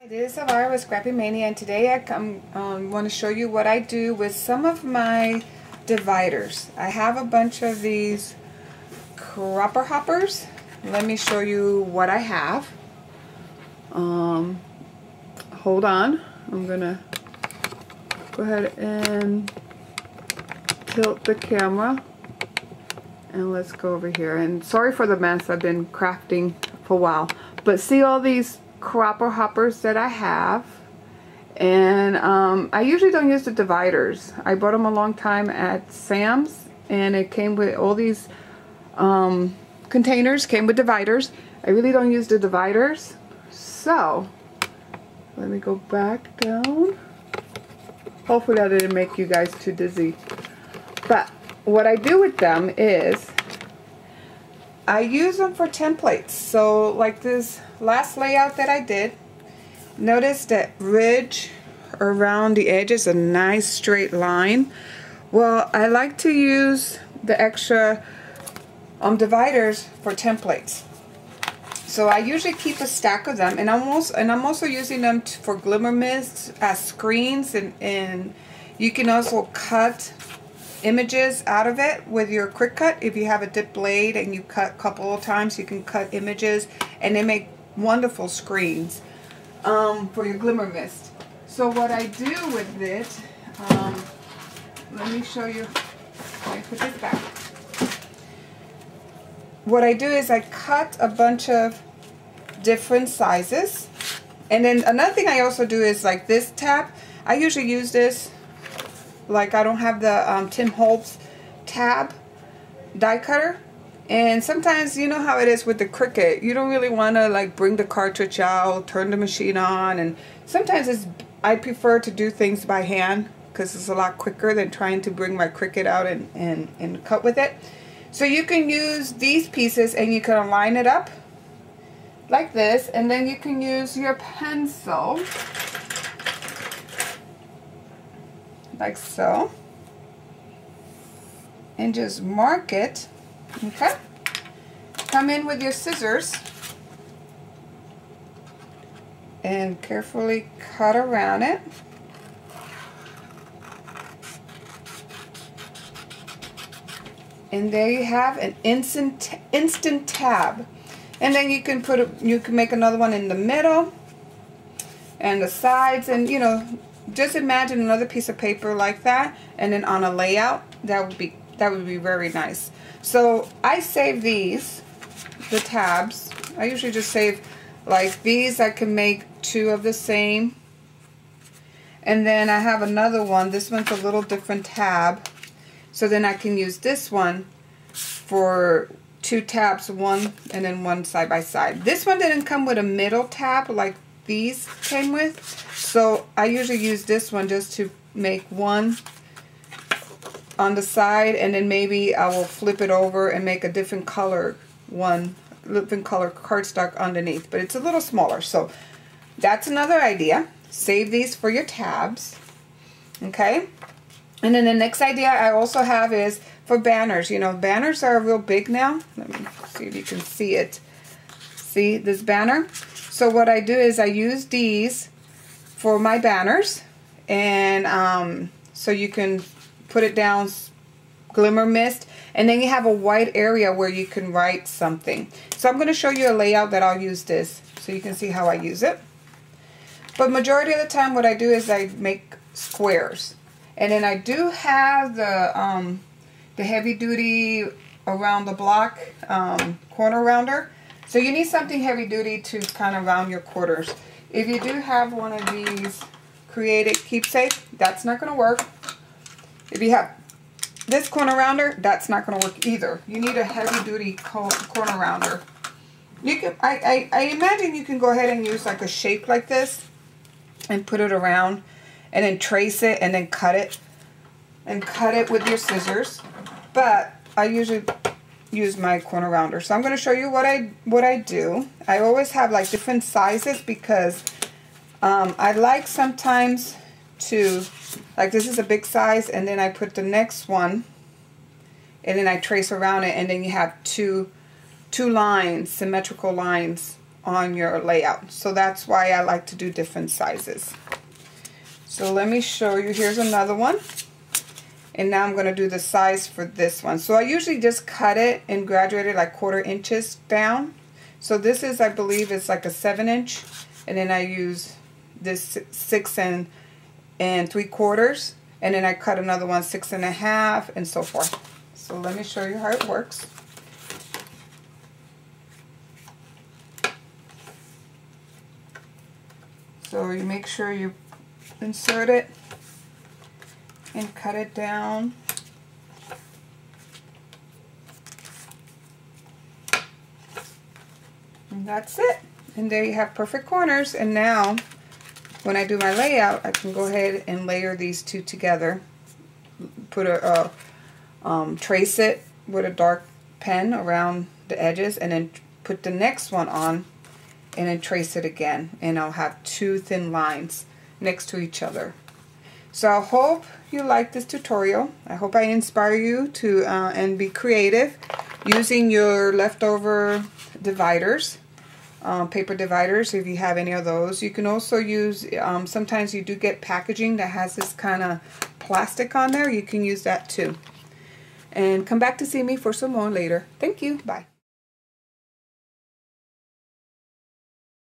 It is Elvira with Scrappy Mania, and today I want to show you what I do with some of my dividers. I have a bunch of these cropper hoppers. Let me show you what I have. Hold on. I'm gonna go ahead and tilt the camera, and let's go over here. And sorry for the mess. I've been crafting for a while, but see all these cropper hoppers that I have, and I usually don't use the dividers. I bought them a long time at Sam's, and it came with all these containers came with dividers. I really don't use the dividers, so let me go back down. Hopefully that didn't make you guys too dizzy. But what I do with them is I use them for templates. So like this last layout that I did, notice that ridge around the edge is a nice straight line. Well, I like to use the extra dividers for templates. So I usually keep a stack of them, and I'm also using them for glimmer mists as screens, and you can also cut images out of it with your quick cut. If you have a dip blade and you cut a couple of times, you can cut images, and they make wonderful screens for your glimmer mist. So what I do with it, let me show you. Let me put this back. What I do is I cut a bunch of different sizes, and then another thing I also do is like this tab. I usually use this, like I don't have the Tim Holtz tab die cutter, and sometimes you know how it is with the Cricut. You don't really want to like bring the cartridge out, turn the machine on, and sometimes I prefer to do things by hand because it's a lot quicker than trying to bring my Cricut out and cut with it. So you can use these pieces and you can align it up like this, and then you can use your pencil like so and just mark it. Okay, come in with your scissors and carefully cut around it. And there you have an instant tab. And then you can make another one in the middle and the sides, and you know, just imagine another piece of paper like that, and then on a layout that would be very nice. So I save these, the tabs. I usually just save like these. I can make two of the same, and then I have another one. This one's a little different tab. So then I can use this one for two tabs, one and then one side by side. This one didn't come with a middle tab like these came with. So I usually use this one just to make one on the side, and then maybe I will flip it over and make a different color cardstock underneath. But it's a little smaller. So that's another idea. Save these for your tabs. Okay. And then the next idea I also have is for banners. You know, banners are real big now. Let me see if you can see it. See this banner? So what I do is I use these for my banners. And so you can put it down, glimmer mist. And then you have a white area where you can write something. So I'm going to show you a layout that I'll use this so you can see how I use it. But majority of the time what I do is I make squares. And then I do have the heavy duty around the block corner rounder. So you need something heavy duty to kind of round your quarters. If you do have one of these Create It Keepsake, that's not going to work. If you have this corner rounder, that's not going to work either. You need a heavy duty corner rounder. You can, I imagine you can go ahead and use like a shape like this and put it around, and then trace it, and then cut it, and cut it with your scissors. But I usually use my corner rounder. So I'm going to show you what I do. I always have like different sizes because I like sometimes to, like this is a big size, and then I put the next one, and then I trace around it, and then you have two lines, symmetrical lines on your layout. So that's why I like to do different sizes. So let me show you. Here's another one. And now I'm going to do the size for this one. So I usually just cut it and graduate it like 1/4 inches down. So this is, I believe, it's like a 7-inch. And then I use this 6 3/4. And then I cut another one 6 1/2 and so forth. So let me show you how it works. So you make sure you insert it and cut it down. And that's it. And there you have perfect corners. And now when I do my layout, I can go ahead and layer these two together. Put a trace it with a dark pen around the edges, and then put the next one on, and then trace it again, and I'll have 2 thin lines next to each other. So I hope you like this tutorial. I hope I inspire you to and be creative using your leftover dividers, paper dividers, if you have any of those. You can also use, sometimes you do get packaging that has this kind of plastic on there. You can use that too. And come back to see me for some more later. Thank you. Bye.